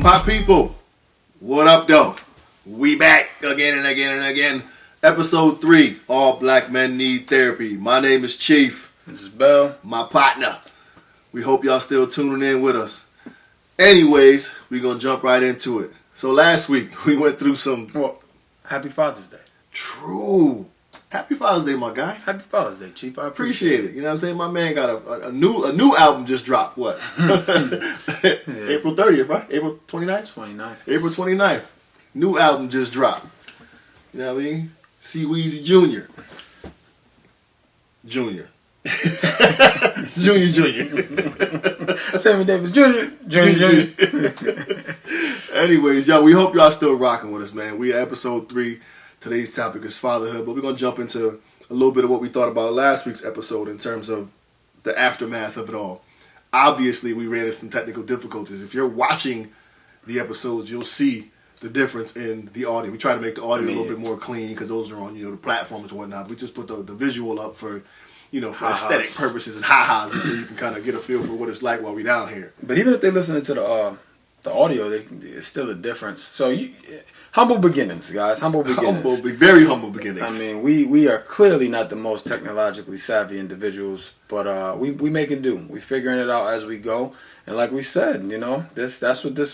My people, what up though? We back again and again and again. Episode 3, All Black Men Need Therapy. My name is Chief. This is Bell. My partner. We hope y'all still tuning in with us. Anyways, we're going to jump right into it. So last week, we went through some... Well, Happy Father's Day. True. Happy Father's Day, my guy. Happy Father's Day, Chief. I appreciate it. You know what I'm saying? My man got a new album just dropped. What? April 30th, right? April 29th? 29th. April 29th. New album just dropped. You know what I mean? C. Weezy Jr. Junior. Sammy Davis Jr. Anyways, y'all, we hope y'all still rocking with us, man. We at episode 3. Today's topic is fatherhood, but we're going to jump into a little bit of what we thought about last week's episode in terms of the aftermath of it all. Obviously, we ran into some technical difficulties. If you're watching the episodes, you'll see the difference in the audio. We try to make the audio a little bit more clean because those are on, the platforms and whatnot. We just put the visual up for, for aesthetic purposes and ha-has, and so you can kind of get a feel for what it's like while we down here. But even if they're listening to the audio, it's still a difference. So humble beginnings, guys. Humble beginnings. Very humble beginnings. I mean, we are clearly not the most technologically savvy individuals, but we make it do. We figuring it out as we go. And like we said, that's what this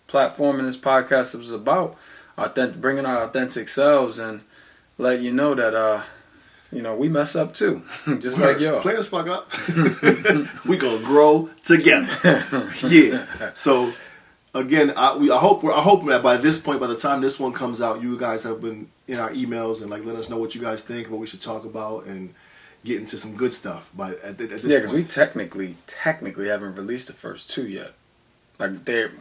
platform and this podcast is about. Bringing our authentic selves and let you know that we mess up too, just like y'all. Players fuck up. We gonna grow together. Yeah. So again, I hope that by this point, by the time this one comes out, you guys have been in our emails and let us know what you guys think, what we should talk about, and get into some good stuff. But at this point, because we technically haven't released the first 2 yet. Like they're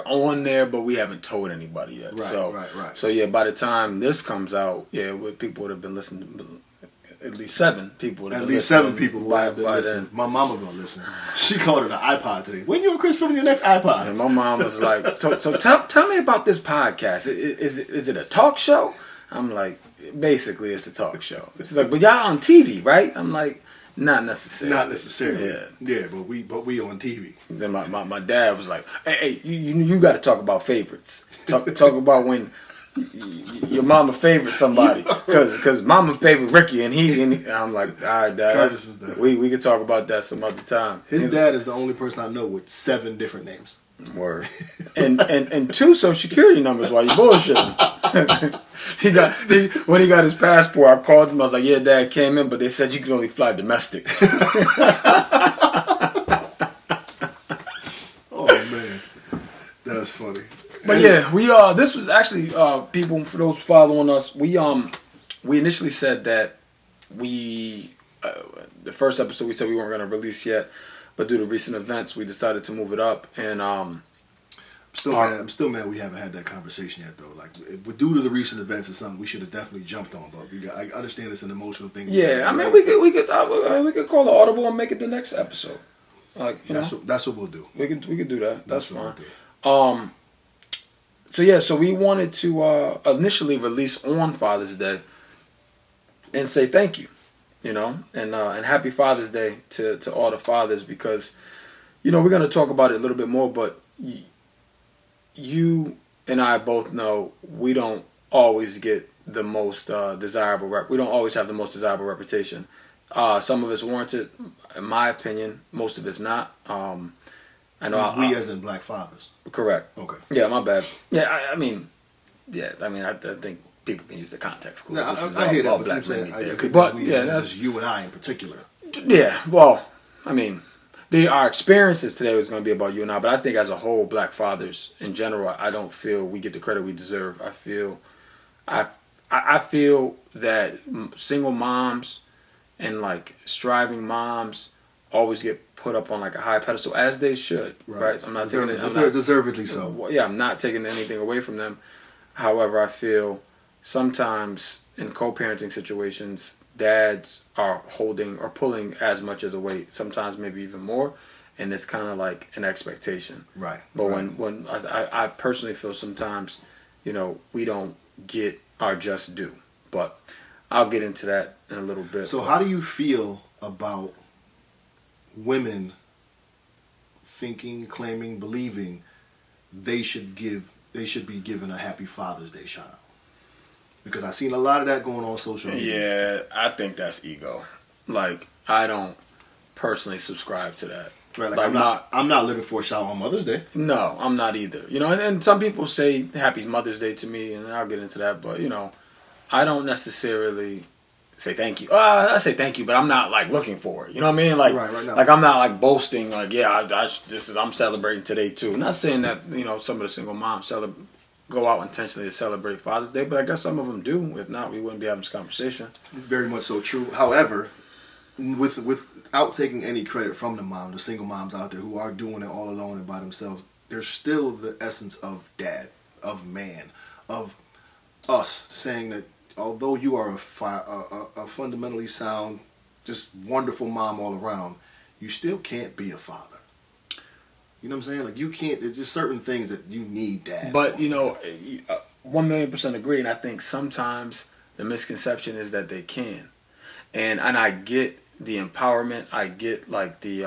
on there, but we haven't told anybody yet. Right. So yeah, by the time this comes out, people would have been listening. At least 7 people. At least 7 people would have been listening. My mama gonna listen. She called it an iPod today. When you and Chris filming your next iPod? And my mom was like, "So tell me about this podcast. Is it a talk show?" I'm like, "Basically, it's a talk show." She's like, "But y'all on TV, right?" I'm like, "Not necessarily." Not necessarily. Yeah, but we on TV. Then my dad was like, "Hey, you got to talk about favorites. Talk about when your mama favorite somebody, because mama favorite Ricky and I'm like, all right, Dad, we could talk about that some other time." His dad is the only person I know with 7 different names. Word. and 2 social security numbers while you bullshitting. When he got his passport, I called him. I was like, "Yeah, Dad came in, but they said you could only fly domestic." Oh man, that's funny. But yeah, this was actually people, for those following us, we initially said that the first episode we said we weren't going to release yet, but due to recent events we decided to move it up, and I'm still mad we haven't had that conversation yet though. Like, due to the recent events, it's something we should have definitely jumped on, but I understand it's an emotional thing. Yeah, I mean we could call the audible and make it the next episode. Like, that's what we'll do. We could do that. That's fine. We'll do. So we wanted to initially release on Father's Day and say thank you, and Happy Father's Day to all the fathers, because, we're going to talk about it a little bit more, but you and I both know we don't always get the most desirable we don't always have the most desirable reputation. Some of it's warranted, in my opinion. Most of it's not. I know we as in black fathers. Correct. Okay. Yeah, my bad. Yeah, I think people can use the context clues. Yeah, I hear that, black men. But that's you and I in particular. Yeah, well, I mean, our experiences today was going to be about you and I, but I think as a whole, black fathers in general, I don't feel we get the credit we deserve. I feel that single moms and striving moms always get put up on a high pedestal, as they should, right? I'm not taking it. Deservedly so. Yeah, I'm not taking anything away from them. However, I feel sometimes in co-parenting situations, dads are holding or pulling as much as a weight, sometimes maybe even more, and it's kind of like an expectation. Right. But when I personally feel sometimes, we don't get our just due. But I'll get into that in a little bit. So how do you feel about women thinking, claiming, believing they should be given a Happy Father's Day shout out. Because I've seen a lot of that going on social media. Yeah, I think that's ego. Like, I don't personally subscribe to that. Right, like I'm not looking for a shout out on Mother's Day. No, I'm not either. You know, and some people say Happy Mother's Day to me, and I'll get into that. But you know, I don't necessarily say thank you. I say thank you, but I'm not like looking for it. You know what I mean? Like, right now. Like I'm not like boasting. Like, yeah, I'm celebrating today too. I'm not saying that some of the single moms go out intentionally to celebrate Father's Day, but I guess some of them do. If not, we wouldn't be having this conversation. Very much so true. However, without taking any credit from the single moms out there who are doing it all alone and by themselves, there's still the essence of dad, of man, of us saying that although you are a fundamentally sound, just wonderful mom all around, you still can't be a father. You know what I'm saying? Like, you can't. There's just certain things that you need dad. But 1,000,000% agree, and I think sometimes the misconception is that they can, and I get the empowerment. I get like the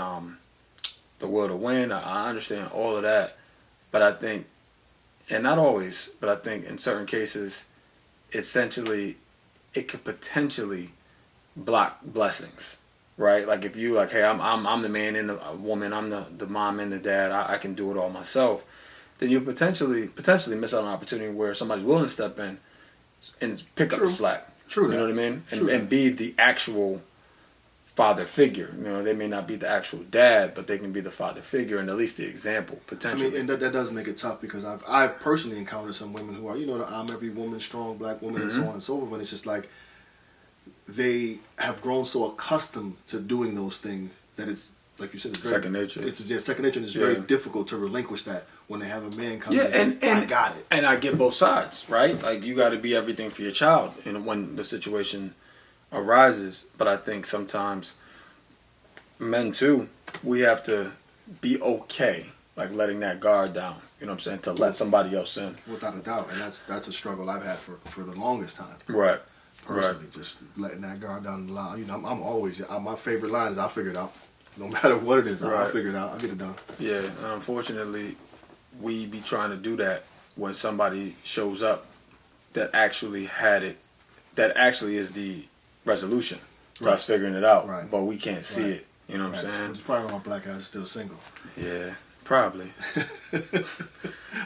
will to win. I understand all of that, but I think, and not always, but I think in certain cases, essentially, it could potentially block blessings. Right, like if you like, hey, I'm the man and the woman, I'm the mom and the dad, I can do it all myself. Then you potentially miss out on an opportunity where somebody's willing to step in and pick up the slack. True, you know what I mean, and be the actual father figure. You know, they may not be the actual dad, but they can be the father figure and at least the example potentially. I mean, and that does make it tough because I've personally encountered some women who are I'm every woman strong black woman and so on and so forth, and it's just like, they have grown so accustomed to doing those things that it's, like you said, it's second nature. It's second nature, and it's very difficult to relinquish that when they have a man come in and say, I got it. And I get both sides, right? Like, you got to be everything for your child when the situation arises. But I think sometimes men, too, we have to be okay, like, letting that guard down. You know what I'm saying? To let somebody else in. Without a doubt. And that's a struggle I've had for the longest time. Right. Personally, just letting that guard down the line. I'm always, my favorite line is, I'll figure it out. No matter what it is, I'll figure it out. I'll get it done. Yeah, unfortunately, we be trying to do that when somebody shows up that actually had it, that actually is the resolution to us figuring it out. Right. But we can't see it. You know what I'm saying? Which is probably why my black guy is still single. Yeah, probably.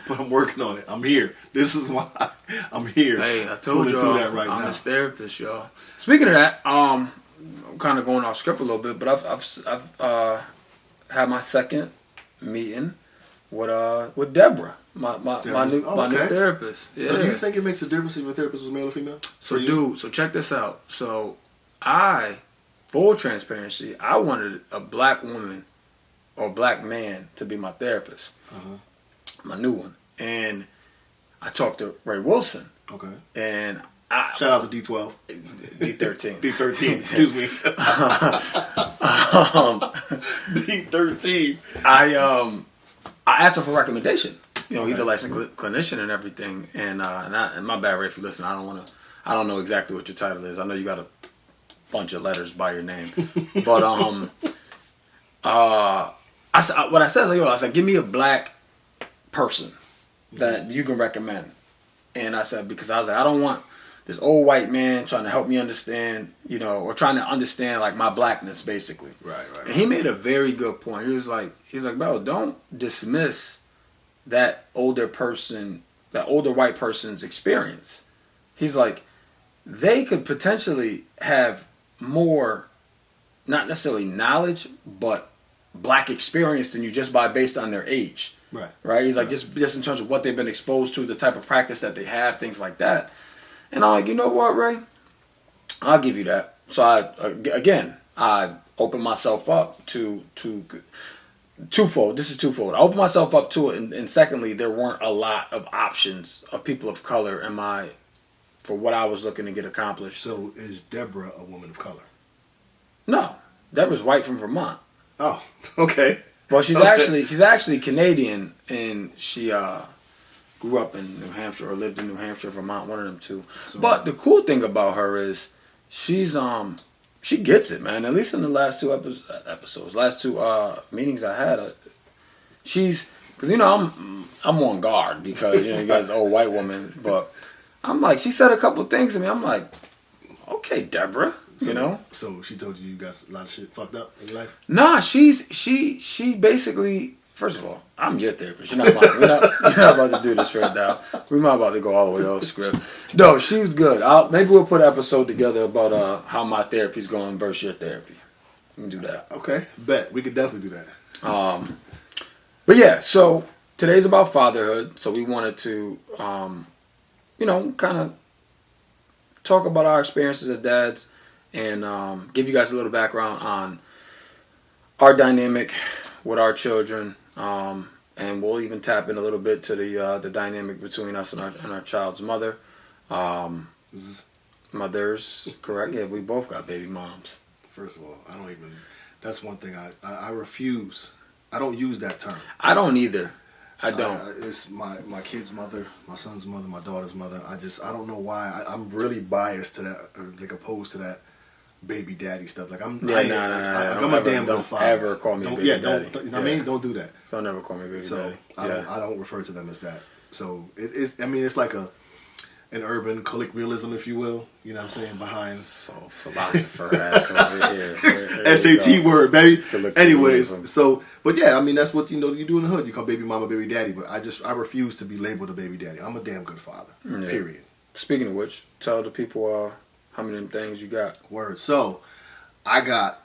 But I'm working on it. I'm here. This is why I'm here. Hey, I told y'all, I'm his therapist, y'all. Speaking of that, I'm kind of going off script a little bit, but I've had my second meeting with Deborah, my new therapist. Yeah. Now, do you think it makes a difference if a therapist was male or female? So check this out. So full transparency, I wanted a black woman or black man to be my therapist. My new one. And I talked to Ray Wilson. Okay. And shout out to D12. D13. D13, excuse me. D13. I asked him for recommendation. He's a licensed clinician and everything. And my bad, Ray, if you listen, I don't know exactly what your title is. I know you got a bunch of letters by your name. But what I said is, I said, give me a black person that you can recommend. And I said, because I was like, I don't want this old white man trying to help me understand, or trying to understand like my blackness, basically. Right. And he made a very good point. He was like, bro, don't dismiss that older white person's experience. He's like, they could potentially have more, not necessarily knowledge, but black experience than you just based on their age. Right. He's like, just in terms of what they've been exposed to, the type of practice that they have, things like that. And I'm like, you know what, Ray? I'll give you that. So I opened myself up to twofold. This is twofold. I opened myself up to it, and secondly, there weren't a lot of options of people of color for what I was looking to get accomplished. So is Deborah a woman of color? No, Deborah's white from Vermont. Oh, okay. Well, she's actually Canadian, and she grew up in New Hampshire or lived in New Hampshire, Vermont, one of them two. But the cool thing about her is she gets it, man. At least in the last two episodes, last two meetings I had, she's Because, I'm on guard because, you guys are old white woman. But I'm like, she said a couple things to me. I'm like, okay, Deborah, So she told you got a lot of shit fucked up in your life? Nah, she basically, first of all, I'm your therapist. You're not about to do this right now. We're not about to go all the way off script. No, she was good. Maybe we'll put an episode together about how my therapy's going versus your therapy. We can do that. Okay, bet. We could definitely do that. But yeah, so today's about fatherhood. So we wanted to, kind of talk about our experiences as dads and give you guys a little background on our dynamic with our children. And we'll even tap in a little bit to the dynamic between us and our child's mother. Mothers, correct? Yeah, we both got baby moms. First of all, I don't even. That's one thing I refuse. I don't use that term. I don't either. I don't. It's my kid's mother, my son's mother, my daughter's mother. I don't know why. I'm really biased to that, or like opposed to that baby daddy stuff. Like I'm a damn good father. Don't ever call me baby daddy. Don't do that. Don't ever call me baby daddy. I don't refer to them as that. So it's like an urban colloquialism, if you will. You know what I'm saying? Behind philosopher ass over here. SAT word, baby. Anyways, but yeah, that's what you do in the hood. You call baby mama baby daddy, but I refuse to be labeled a baby daddy. I'm a damn good father. Yeah. Period. Speaking of which, tell the people how many things you got. Word. So I got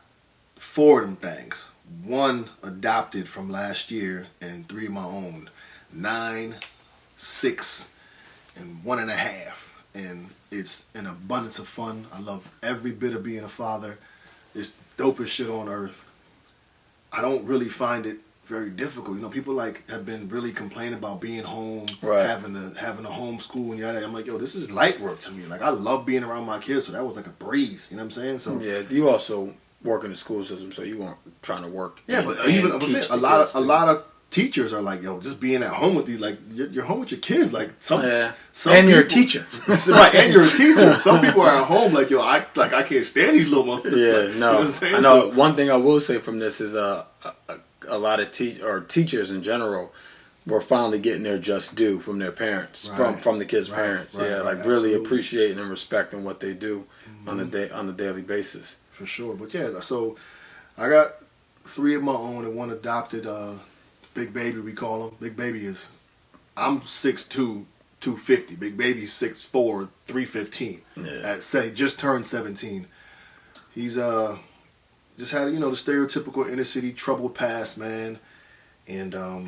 4 of them things. 1 adopted from last year, and 3 of my own. 9, 6. And 1.5, and it's an abundance of fun. I love every bit of being a father. It's dopest shit on earth. I don't really find it very difficult. People have been really complaining about being home, right. having a homeschool and yada. I'm like, yo, this is light work to me. Like, I love being around my kids, so that was like a breeze. You know what I'm saying? So yeah, you also work in the school system, so you weren't trying to work. Yeah, but even I'm saying a lot of teachers are like, yo, just being at home with you, like you're home with your kids, like some and people, you're a teacher, right? And you're a teacher. Some people are at home like, yo, I can't stand these little motherfuckers. Yeah, like, no, you know what I'm saying? I know. One thing I will say from this is a lot of teachers in general were finally getting their just due from their parents, right. from the kids' parents. Right, really absolutely. Appreciating and respecting what they do on a daily basis. For sure, but yeah, so I got 3 of my own and 1 adopted. Big Baby, we call him. Big Baby I'm 6'2", 250. Big Baby's 6'4", 315. Yeah. Just turned 17. He's just had the stereotypical inner city troubled past, man. And so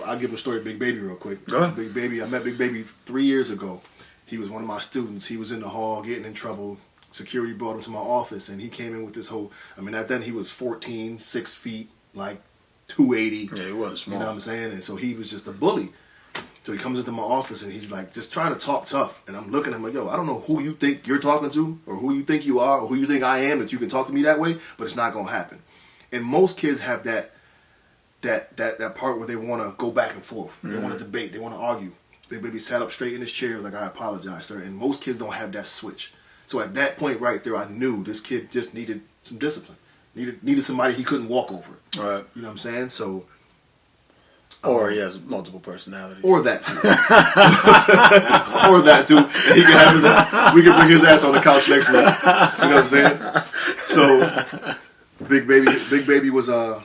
I'll give him a story of Big Baby real quick. Big Baby, I met Big Baby 3 years ago. He was one of my students. He was in the hall getting in trouble. Security brought him to my office, and he came in with this whole. At then he was 14, 6 feet, like 280. Yeah, he wasn't small. You know what I'm saying? And so he was just a bully. So he comes into my office and he's like just trying to talk tough. And I'm looking at him like, yo, I don't know who you think you're talking to or who you think you are or who you think I am that you can talk to me that way, but it's not going to happen. And most kids have that part where they want to go back and forth. They want to debate. They want to argue. Big Baby sat up straight in his chair like, I apologize, sir. And most kids don't have that switch. So at that point right there, I knew this kid just needed some discipline. Needed somebody he couldn't walk over. Right. You know what I'm saying? So. Or he has multiple personalities. Or that too. Or that too. And he can we can bring his ass on the couch next week. You know what I'm saying? So, Big Baby was I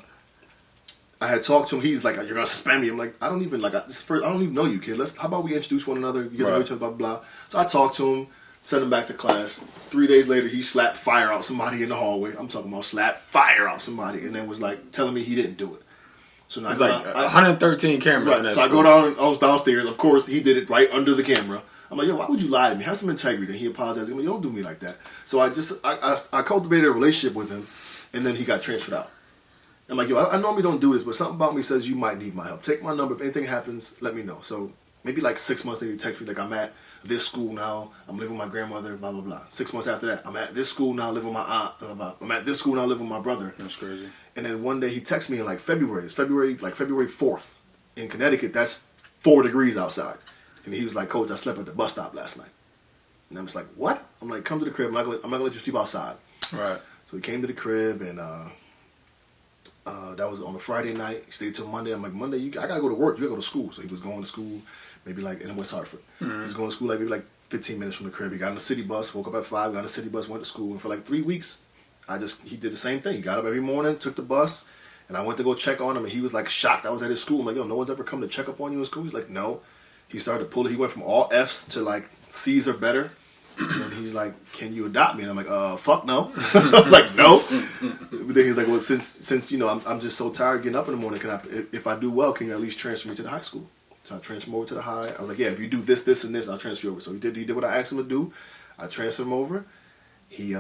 had talked to him. He's like, "You're gonna suspend me." I'm like, "I don't even I don't even know you, kid. How about we introduce one another? You get to know each other, blah blah." So I talked to him. Sent him back to class. 3 days later, he slapped fire out somebody in the hallway. I'm talking about slapped fire out somebody, and then was like telling me he didn't do it. So now it's like 113 cameras. Right, in that so school. I was downstairs. Of course, he did it right under the camera. I'm like, yo, why would you lie to me? Have some integrity. And he apologized. I'm like, yo, don't do me like that. So I cultivated a relationship with him, and then he got transferred out. I'm like, yo, I normally don't do this, but something about me says you might need my help. Take my number. If anything happens, let me know. So maybe like 6 months later, he text me like, I'm at this school now. I'm living with my grandmother, blah, blah, blah. 6 months after that, I'm at this school now, living with my aunt, blah, blah, blah. I'm at this school now, living with my brother. That's crazy. And then one day he texts me in like February. It's February 4th. In Connecticut, that's 4 degrees outside. And he was like, Coach, I slept at the bus stop last night. And I'm just like, what? I'm like, come to the crib. I'm not gonna let you sleep outside. Right. So he came to the crib, and That was on a Friday night. He stayed till Monday. I'm like, Monday, I gotta go to work. You gotta go to school. So he was going to school, maybe like in West Hartford. He was going to school like maybe like 15 minutes from the crib. He got on the city bus, woke up at 5, got on the city bus, went to school, and for like 3 weeks, he did the same thing. He got up every morning, took the bus, and I went to go check on him, and he was like shocked. I was at his school. I'm like, yo, no one's ever come to check up on you in school? He's like, no. He started to pull it. He went from all F's to like C's or better. And he's like, can you adopt me? And I'm like, fuck no. I'm like, no. But then he's like, well, since you know, I'm just so tired getting up in the morning, if I do well, can you at least transfer me to the high school? So I transferred him over to the high. I was like, yeah, if you do this, this, and this, I'll transfer you over. So he did what I asked him to do. I transferred him over. They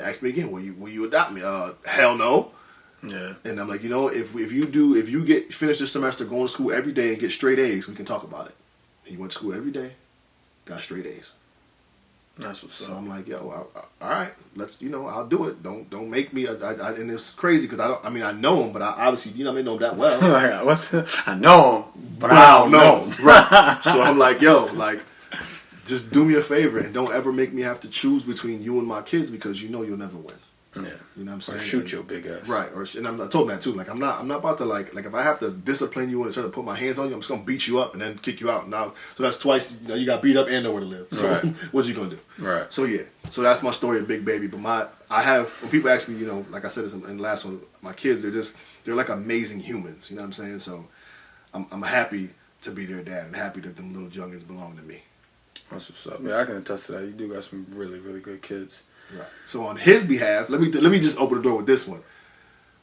asked me again, will you adopt me? Hell no. Yeah. And I'm like, you know, if you finish the semester going to school every day and get straight A's, we can talk about it. He went to school every day, got straight A's. That's what's up. So I'm like, yo, all right, I'll do it. Don't make me. And it's crazy because I know him, but I obviously, I know him that well. I know him, but I don't know him. Right. So I'm like, yo, just do me a favor and don't ever make me have to choose between you and my kids because you'll never win. Yeah. You know what I'm saying? Or shoot your big ass. Right. And I told him that too. Like I'm not about to like if I have to discipline you and try to put my hands on you, I'm just gonna beat you up and then kick you out. Now, so that's twice. You got beat up and nowhere to live. So right. What you gonna do? Right. So yeah. So that's my story of Big Baby. But when people ask me, like I said in the last one, my kids, they're like amazing humans. You know what I'm saying? So I'm happy to be their dad and happy that them little youngins belong to me. That's what's up. Yeah, I can attest to that. You do got some really, really good kids. Right. So on his behalf, let me just open the door with this one.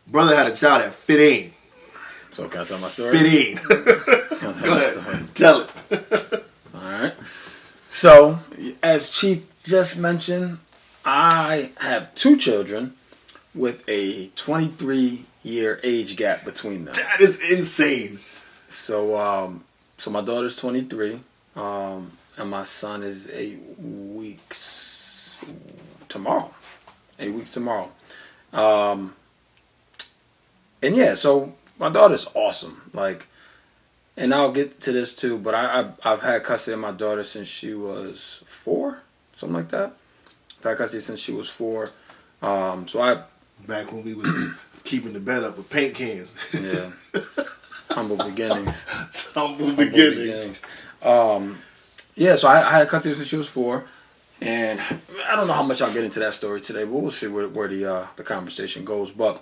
Brother had a child at 15. So can I tell my story? 15. Go ahead. Tell it. All right. So, as Chief just mentioned, I have 2 children with a 23-year age gap between them. That is insane. So, my daughter's 23, and my son is 8 weeks tomorrow. 8 weeks tomorrow. And yeah, so my daughter's awesome. And I'll get to this too, but I've had custody of my daughter since she was 4, something like that. I've had custody since she was 4. Back when we was keeping the bed up with paint cans. Yeah. Humble beginnings. Humble beginnings. Yeah, so I had custody since she was 4. And I don't know how much I'll get into that story today, but we'll see where the conversation goes. But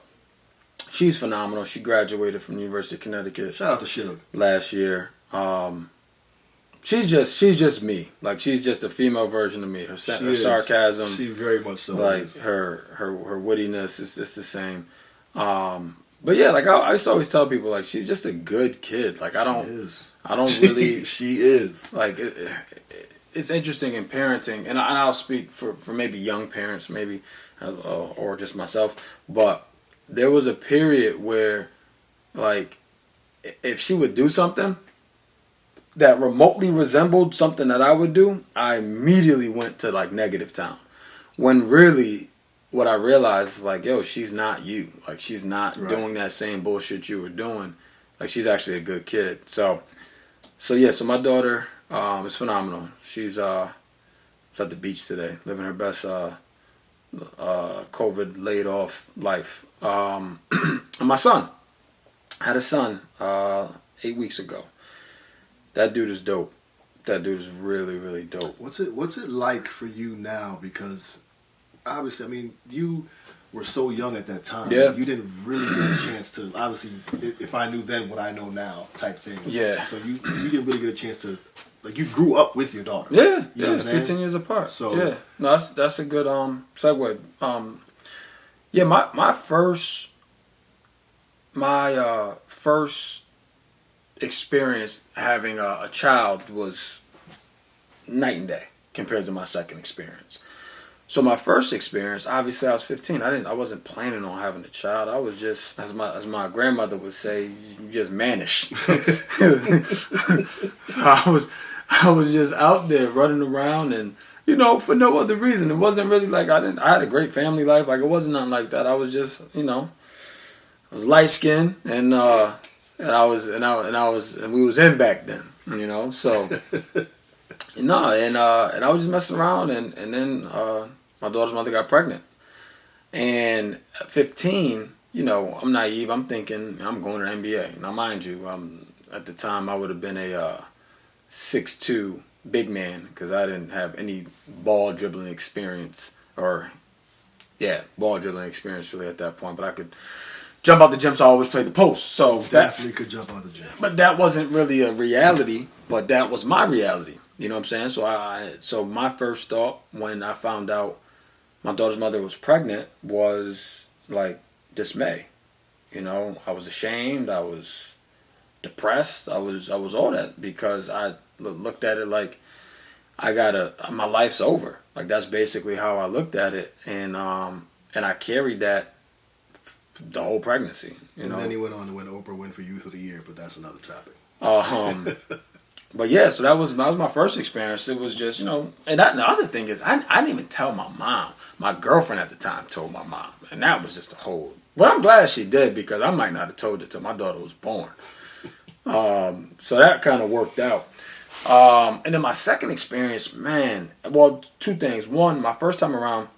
she's phenomenal. She graduated from the University of Connecticut. Shout out to Shug. Last year. She's just me. She's just a female version of me. Her sarcasm. She very much so. Her wittiness is just the same. But yeah, I used to always tell people she's just a good kid. I don't really. She is. It's interesting in parenting, and I'll speak for maybe young parents, maybe, or just myself. But there was a period where, if she would do something that remotely resembled something that I would do, I immediately went to negative town. When really, what I realized is yo, she's not you. She's not doing that same bullshit you were doing. She's actually a good kid. So yeah. So my daughter. It's phenomenal. She's at the beach today, living her best COVID laid off life. And my son, I had a son 8 weeks ago. That dude is dope. That dude is really, really dope. What's it like for you now? Because obviously, you were so young at that time. Yeah. You didn't really get a chance to, obviously, if I knew then what I know now type thing. Yeah. So you didn't really get a chance to, you grew up with your daughter. Yeah. You know it's 15 years apart. So yeah. No, that's a good segue. Yeah, my first experience having a child was night and day compared to my second experience. So my first experience, obviously, I was 15. I wasn't planning on having a child. I was just, as my grandmother would say, you just mannish. So I was just out there running around, and for no other reason. It wasn't really I had a great family life. It wasn't nothing like that. I was just, I was light skinned, and we was in back then. So and I was just messing around, and then my daughter's mother got pregnant. And at 15, I'm naive. I'm thinking I'm going to the NBA. Now, mind you, at the time I would have been a 6'2" big man because I didn't have any ball dribbling experience ball dribbling experience really at that point. But I could jump out the gym, so I always played the post. So Definitely could jump out the gym. but that wasn't really a reality. But that was my reality. You know what I'm saying? So my first thought when I found out my daughter's mother was pregnant was like dismay. I was ashamed. I was depressed. I was all that because I looked at it like my life's over. Like that's basically how I looked at it, and I carried that the whole pregnancy. And then he went on to win Oprah Winfrey Youth of the Year, but that's another topic. But yeah, so that was my first experience. It was just and the other thing is I didn't even tell my mom. My girlfriend at the time told my mom, and that was just a whole. Well, I'm glad she did because I might not have told it till my daughter was born. So that kind of worked out. And then my second experience, man, well, two things. One, my first time around,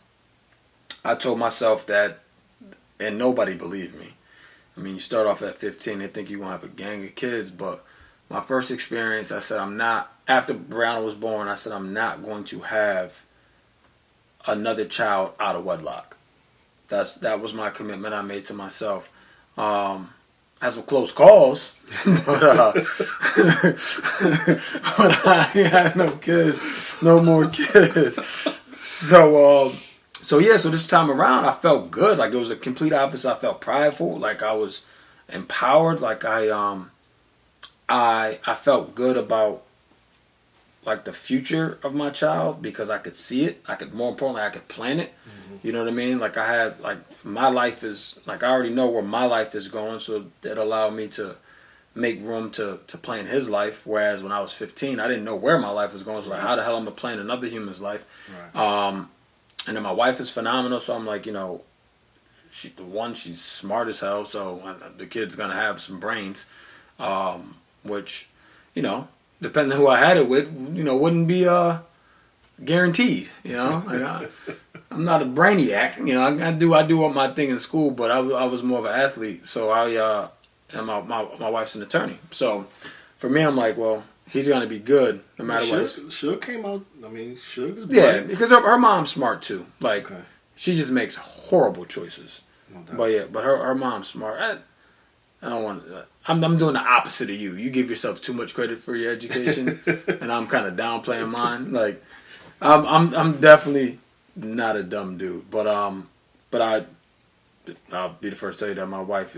I told myself that, and nobody believed me. I mean, you start off at 15, they think you're going to have a gang of kids, but my first experience, I said after Brown was born, I said I'm not going to have another child out of wedlock. That was my commitment I made to myself. Had some close calls, but I had no kids, no more kids. So this time around, I felt good. Like it was a complete opposite. I felt prideful, like I was empowered, like I felt good about like the future of my child because I could see it. More importantly, I could plan it. You know what I mean? Like I had, like my life is, like I already know where my life is going, so it allowed me to make room to plan his life. Whereas when I was 15, I didn't know where my life was going. So like, how the hell am I planning another human's life? Right. And then my wife is phenomenal, so I'm like, she's smart as hell, so the kid's gonna have some brains, which, depending on who I had it with, wouldn't be guaranteed. I'm not a brainiac. I do what my thing in school, but I was more of an athlete. So and my wife's an attorney. So for me, I'm like, well, he's gonna be good no matter what. Suge came out. I mean, Suge is yeah, because her mom's smart too. Like she just makes horrible choices. No doubt. But her mom's smart. I don't want. I'm doing the opposite of you. You give yourself too much credit for your education, and I'm kind of downplaying mine. Like I'm definitely not a dumb dude, but I'll be the first to tell you that my wife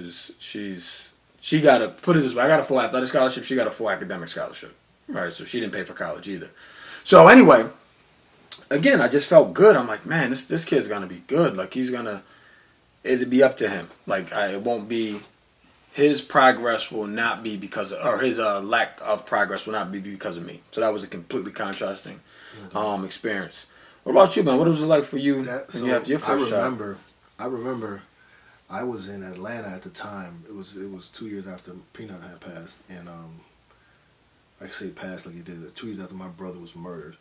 she got a, put it this way, I got a full athletic scholarship, she got a full academic scholarship, right? So she didn't pay for college either. So anyway, again, I just felt good. I'm like, man, this kid's gonna be good. Like it'll be up to him. Like it won't be. His progress will not be or his lack of progress will not be because of me. So that was a completely contrasting experience. What about you, man? What was it like for you when you have your first child? I remember I was in Atlanta at the time. It was 2 years after Peanut had passed, and I say passed like he did. 2 years after my brother was murdered,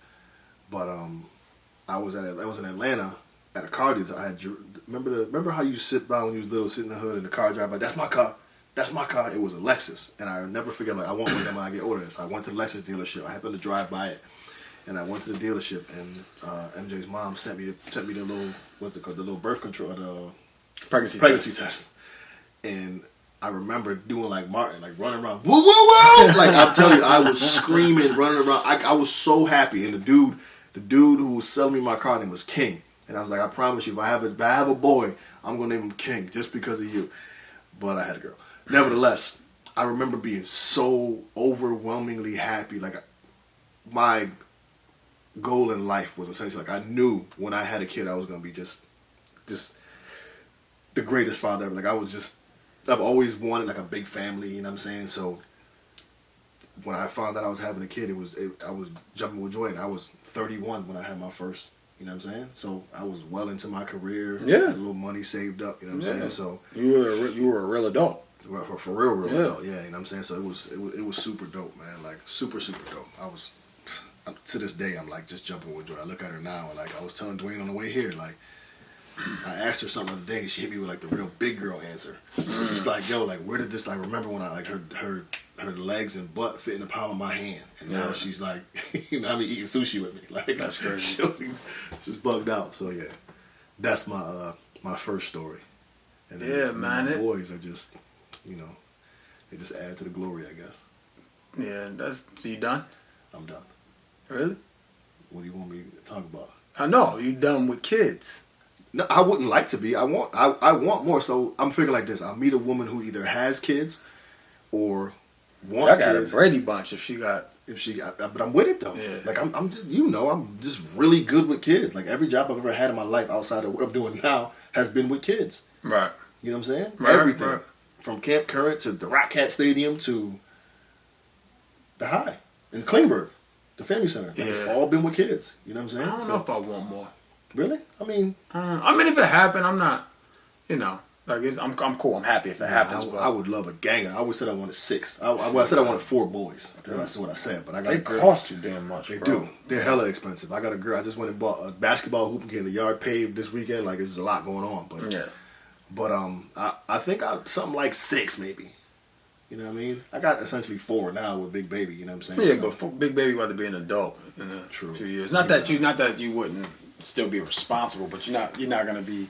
but I was in Atlanta at a car dealer. Remember how you sit by when you was little, sit in the hood and the car drive by. That's my car. That's my car. It was a Lexus, and I'll never forget. Like I want one of them when I get older. So I went to the Lexus dealership. I happened to drive by it. And I went to the dealership, and MJ's mom sent me the little, what's it called, the little birth control, the pregnancy test. And I remember doing like Martin, like running around, woo woo woo! Like I'm telling you, I was screaming, running around. I was so happy. And the dude who was selling me my car name was King, and I was like, I promise you, if I have a boy, I'm gonna name him King just because of you. But I had a girl. Nevertheless, I remember being so overwhelmingly happy. Like my goal in life was essentially, like, I knew when I had a kid I was going to be just the greatest father ever. Like I've always wanted like a big family, you know what I'm saying? So when I found out I was having a kid, I was jumping with joy. And I was 31 when I had my first, you know what I'm saying? So I was well into my career. Yeah. Had a little money saved up, you know what I'm saying? So you were a real adult. For real adult, yeah, you know what I'm saying? So it was super dope, man. Like super dope. To this day, I'm like just jumping with joy. I look at her now, and like I was telling Dwayne on the way here, like I asked her something the other day, and she hit me with like the real big girl answer. So just like, yo, like where did this? I remember when I like her legs and butt fit in the palm of my hand, and now she's like, you know, I be eating sushi with me. Like that's crazy. She's bugged out. So yeah, that's my my first story. And then man, my boys are just, you know, they just add to the glory, I guess. Yeah, so you done? I'm done. Really? What do you want me to talk about? I know you done with kids. No, I wouldn't like to be. I want more. So I'm figuring like this. I'll meet a woman who either has kids or wants I got kids. a Brady bunch if she got. But I'm with it though. Yeah. Like I'm just, you know, I'm just really good with kids. Like every job I've ever had in my life outside of what I'm doing now has been with kids. Right. You know what I'm saying? Right, Everything. right. From Camp Current to the Rock Cat Stadium to the High in Klingberg, the Family Center. Like, it's all been with kids. You know what I'm saying? I don't know if I want more. Really? I mean, if it happened, I'm not. You know, like I'm cool. I'm happy if it happens. I would love a gang. I always said I wanted 6. I said I wanted 4 boys. That's what I said. But I got a girl. They cost you damn much. They bro. do. They're hella expensive. I got a girl. I just went and bought a basketball hoop and getting the yard paved this weekend. Like there's a lot going on. But yeah. But I think something like 6 maybe. You know what I mean? I got essentially 4 now with Big Baby. You know what I'm saying? Yeah, so, but Big Baby about to be an adult in a few years. Not that you wouldn't still be responsible, but you're not gonna be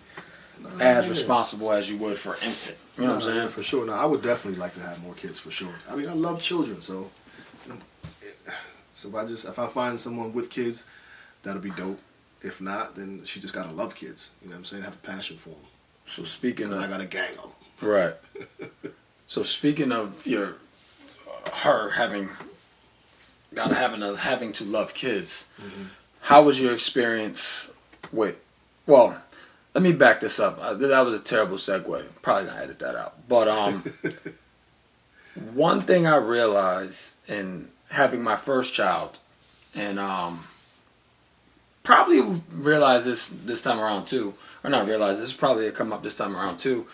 as responsible as you would for infant. You know what I'm saying? Yeah, for sure. No, I would definitely like to have more kids for sure. I mean, I love children, so if I find someone with kids, that'll be dope. If not, then she just gotta love kids. You know what I'm saying? Have a passion for them. So speaking of, I got a gang of them. Right. So speaking of her having to love kids, how was your experience with? Well, let me back this up. That was a terrible segue. Probably gonna edit that out. But one thing I realized in having my first child, and probably realized this time around too, or not realize this probably had come up this time around too.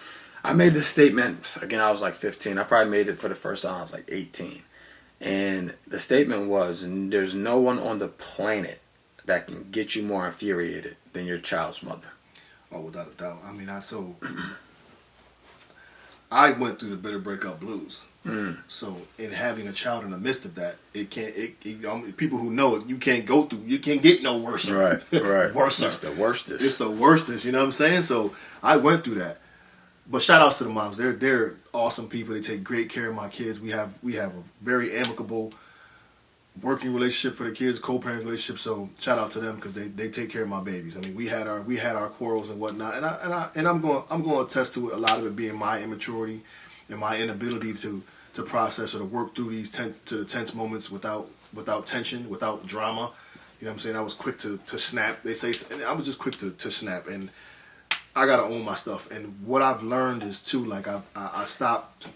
I made this statement, again, I was like 15. I probably made it for the first time I was like 18. And the statement was, there's no one on the planet that can get you more infuriated than your child's mother. Oh, without a doubt. I mean, I went through the bitter breakup blues. So in having a child in the midst of that, people who know it, you can't get no worse. Right. Worse. It's the worstest. It's the worstest, you know what I'm saying? So I went through that. But shout outs to the moms. They're awesome people. They take great care of my kids. We have a very amicable working relationship for the kids, co-parent relationship. So shout out to them because they take care of my babies. I mean, we had our quarrels and whatnot, and I'm going to attest to it, a lot of it being my immaturity and my inability to process or to work through these tense moments without tension, without drama. You know what I'm saying? I was quick to snap. They say, and I was just quick to snap, and I gotta own my stuff. And what I've learned is too, like I stopped.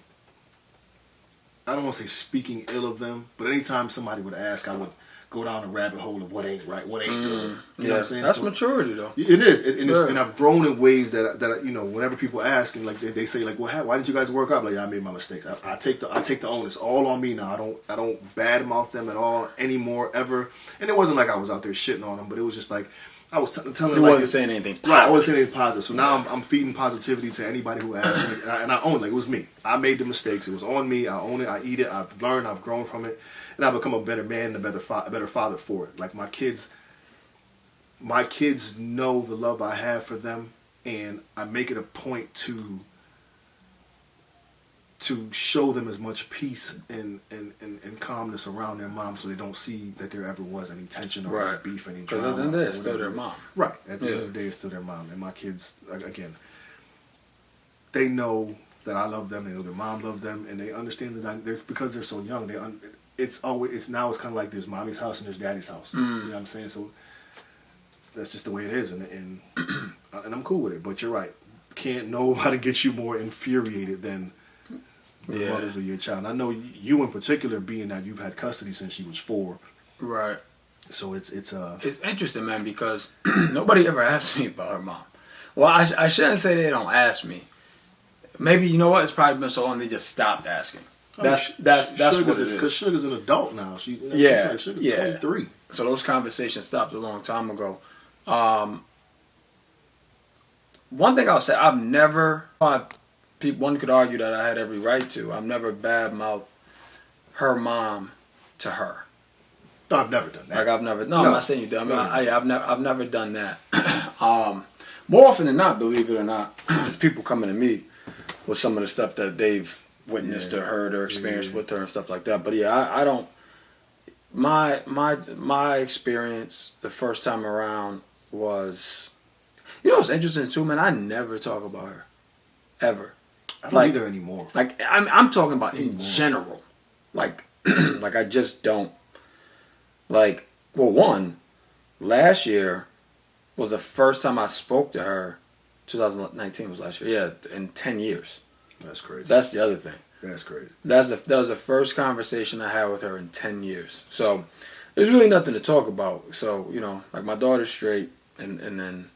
I don't want to say speaking ill of them, but anytime somebody would ask, I would go down a rabbit hole of what ain't right, what ain't good. You know what I'm saying? That's maturity, though. It is, and I've grown in ways that you know. Whenever people ask and like they say like, "Well, why did you guys work out?" Like, I made my mistakes. I take the onus all on me now. I don't badmouth them at all anymore ever. And it wasn't like I was out there shitting on them, but it was just like I was telling them. You wasn't saying anything positive. Right, I wasn't saying anything positive. So now I'm feeding positivity to anybody who asks me, and I own it. Like, it was me. I made the mistakes. It was on me. I own it. I eat it. I've learned. I've grown from it, and I've become a better man and a better father for it. Like my kids know the love I have for them, and I make it a point to show them as much peace and calmness around their mom, so they don't see that there ever was any tension or any beef, any drama. Because at the end of the day, it's still their mom. Right. At the end of the day, it's still their mom. And my kids, again, they know that I love them. They know their mom loves them, and they understand that it's because they're so young. It's kind of like there's mommy's house and there's daddy's house. You know what I'm saying? So that's just the way it is, and I'm cool with it. But you're right. Can't nobody get you more infuriated than the mothers of your child. And I know you in particular, being that you've had custody since she was 4. Right. So it's interesting, man, because nobody ever asked me about her mom. Well, I shouldn't say they don't ask me. Maybe, you know what? It's probably been so long they just stopped asking. That's what it is. Because Sugar's an adult now. Sugar's 23. So those conversations stopped a long time ago. one thing I'll say, I've never. One could argue that I had every right to. I've never badmouthed her mom to her. No, I've never done that. Like I've never. No, I'm not saying you did. I've never done that. More often than not, believe it or not, it's people coming to me with some of the stuff that they've witnessed or heard or experienced with her and stuff like that. But yeah, I don't. My experience the first time around was, you know, what's interesting too, man. I never talk about her, ever. I don't either anymore. Like I'm talking about in general, like like I just don't. Like, well, one, last year was the first time I spoke to her. 2019 was last year. Yeah, in 10 years. That's crazy. That's the other thing. That's crazy. That was the first conversation I had with her in 10 years. So there's really nothing to talk about. So, you know, like my daughter's straight, and then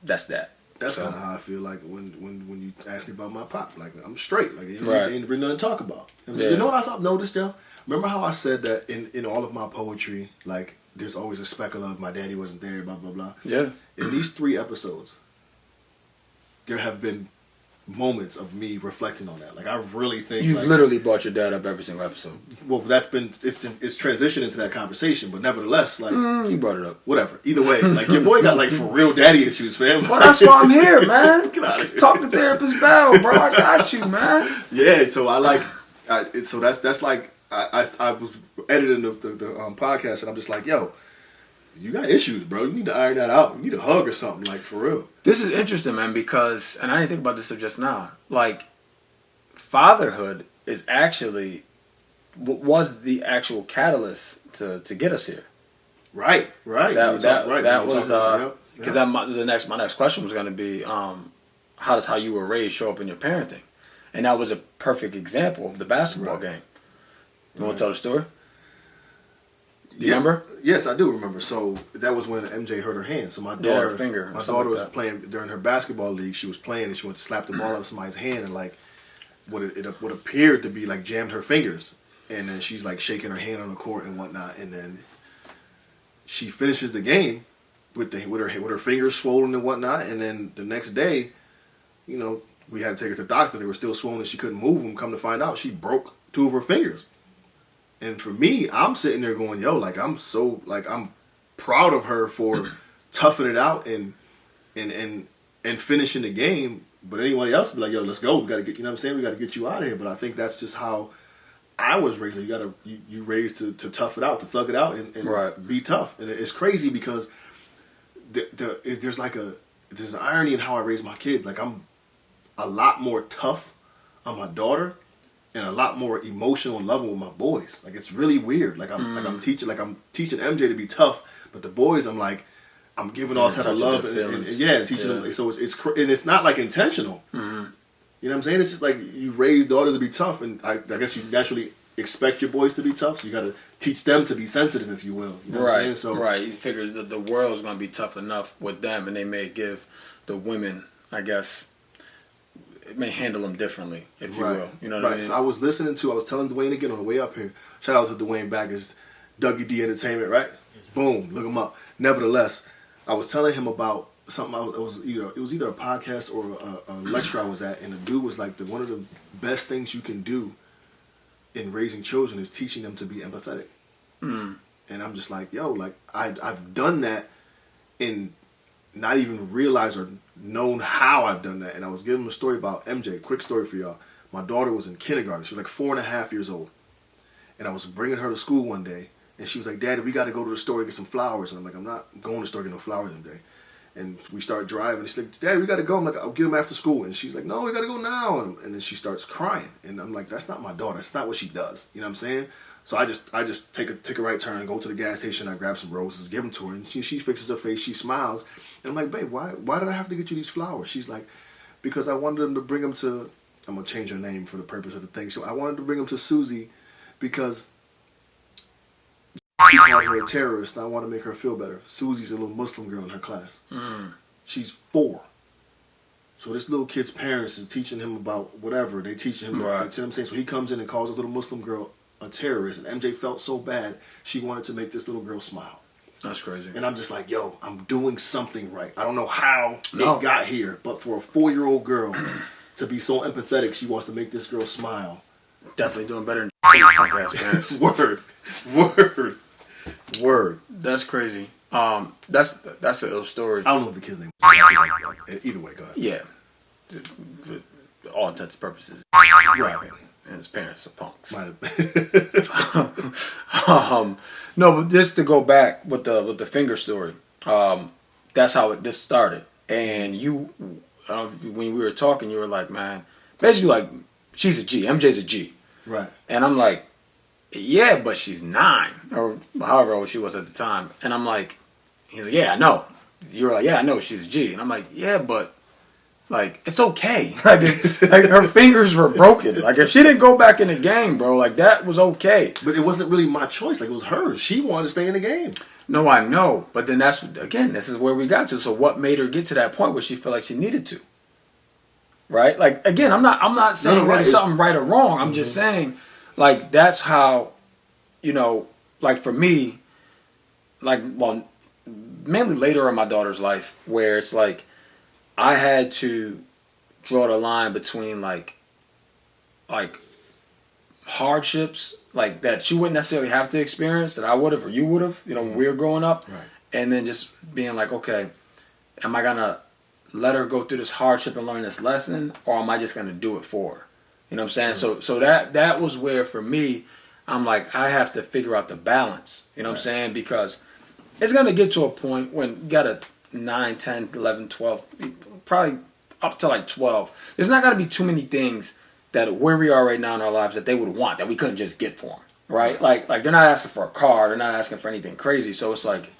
that's that. That's kind of how I feel like when you ask me about my pop. Like, I'm straight. Like, ain't really nothing to talk about. You know what I noticed, though? Remember how I said that in all of my poetry, like, there's always a speckle of my daddy wasn't there, blah, blah, blah. Yeah. In these 3 episodes, there have been moments of me reflecting on that. Like, I really think you've literally brought your dad up every single episode. Well, that's been it's transitioned into that conversation, but nevertheless, like you brought it up. Whatever. Either way, like your boy got like for real daddy issues, fam. Well, that's why I'm here, man. Get out of here. Talk to therapist Bell, bro. I got you, man. Yeah. So so that's like I was editing the podcast, and I'm just like, yo, you got issues, bro. You need to iron that out. You need a hug or something, like, for real. This is interesting, man, because, and I didn't think about this just now, like, fatherhood is actually, was the actual catalyst to get us here. Right. That was, because my next question was going to be, how does how you were raised show up in your parenting? And that was a perfect example of the basketball game. You want to tell the story? Do you remember? Yes, I do remember. So that was when MJ hurt her hand. So my daughter, her finger. My daughter was playing during her basketball league. She was playing and she went to slap the ball out of somebody's hand, and like what appeared to be like jammed her fingers. And then she's like shaking her hand on the court and whatnot. And then she finishes the game with her fingers swollen and whatnot. And then the next day, you know, we had to take her to the doctor. They were still swollen and she couldn't move them. Come to find out, she broke 2 of her fingers. And for me, I'm sitting there going, yo, like, I'm proud of her for toughing it out and finishing the game. But anybody else would be like, yo, let's go. We got to get, you know what I'm saying? We got to get you out of here. But I think that's just how I was raised. You raised to tough it out, to thug it out and be tough. And it's crazy because there's an irony in how I raise my kids. Like, I'm a lot more tough on my daughter and a lot more emotional and loving with my boys. Like, it's really weird. Like I'm teaching MJ to be tough, but the boys, I'm giving all type of love and teaching them. Like, so it's not like intentional. Mm-hmm. You know what I'm saying? It's just like you raise daughters to be tough, and I guess you naturally expect your boys to be tough. So you got to teach them to be sensitive, if you will. You know what I'm saying? So you figure that the world's going to be tough enough with them, and they may give the women, I guess, it may handle them differently, if you will. You know what I mean? So I was telling Dwayne again on the way up here. Shout out to Dwayne Baggers, Dougie D Entertainment, right? Mm-hmm. Boom, look him up. Nevertheless, I was telling him about something. It was either a podcast or a lecture I was at, and the dude was like, one of the best things you can do in raising children is teaching them to be empathetic. Mm. And I'm just like, yo, like I've done that and not even realized or known how I've done that. And I was giving him a story about MJ. Quick story for y'all. My daughter was in kindergarten. She was like 4.5 years old. And I was bringing her to school one day. And she was like, Daddy, we got to go to the store and get some flowers. And I'm like, I'm not going to the store to get no flowers today. And we start driving. And she's like, Daddy, we got to go. I'm like, I'll get them after school. And she's like, no, we got to go now. And then she starts crying. And I'm like, that's not my daughter. That's not what she does. You know what I'm saying? So I just take a right turn, go to the gas station. I grab some roses, give them to her. And she fixes her face. She smiles. And I'm like, babe, why did I have to get you these flowers? She's like, because I wanted them to bring them to, I'm going to change her name for the purpose of the thing. So I wanted to bring them to Susie because she called her a terrorist, and I want to make her feel better. Susie's a little Muslim girl in her class. Mm. She's 4. So this little kid's parents is teaching him about whatever. They teaching him, right. You know what I'm saying? So he comes in and calls this little Muslim girl a terrorist, and MJ felt so bad, she wanted to make this little girl smile. That's crazy. And I'm just like, yo, I'm doing something right. I don't know how it got here, but for a 4-year-old girl to be so empathetic, she wants to make this girl smile. Definitely doing better than podcast parents. Word. That's crazy. That's an ill story. I don't know if the kid's name is. Either way, go ahead. Yeah. For all intents and purposes. Right. And his parents are punks. Might No, but just to go back with the finger story, that's how this started. And you, when we were talking, you were like, man, basically like, she's a G. MJ's a G. Right. And I'm like, yeah, but she's 9 or however old she was at the time. And I'm like, he's like, yeah, I know. You were like, yeah, I know she's a G. And I'm like, yeah, but like, it's okay. Like her fingers were broken. Like if she didn't go back in the game, bro, like that was okay. But it wasn't really my choice. Like it was hers. She wanted to stay in the game. No, I know. But then this is where we got to. So what made her get to that point where she felt like she needed to? Right? Like again, I'm not saying that it's something right or wrong. I'm just saying, like that's how, like for me, like well, mainly later in my daughter's life, where it's like I had to draw the line between like hardships like that she wouldn't necessarily have to experience that I would have or you would have, when we were growing up, right. And then just being like, okay, am I gonna let her go through this hardship and learn this lesson, or am I just gonna do it for her? You know what I'm saying? So that was where for me, I'm like, I have to figure out the balance. You know what I'm saying? Because it's gonna get to a point when you got a 9, 10, 11, 12, probably up to like 12. There's not gonna be too many things that where we are right now in our lives that they would want that we couldn't just get for them, right? Like they're not asking for a car, they're not asking for anything crazy. So it's like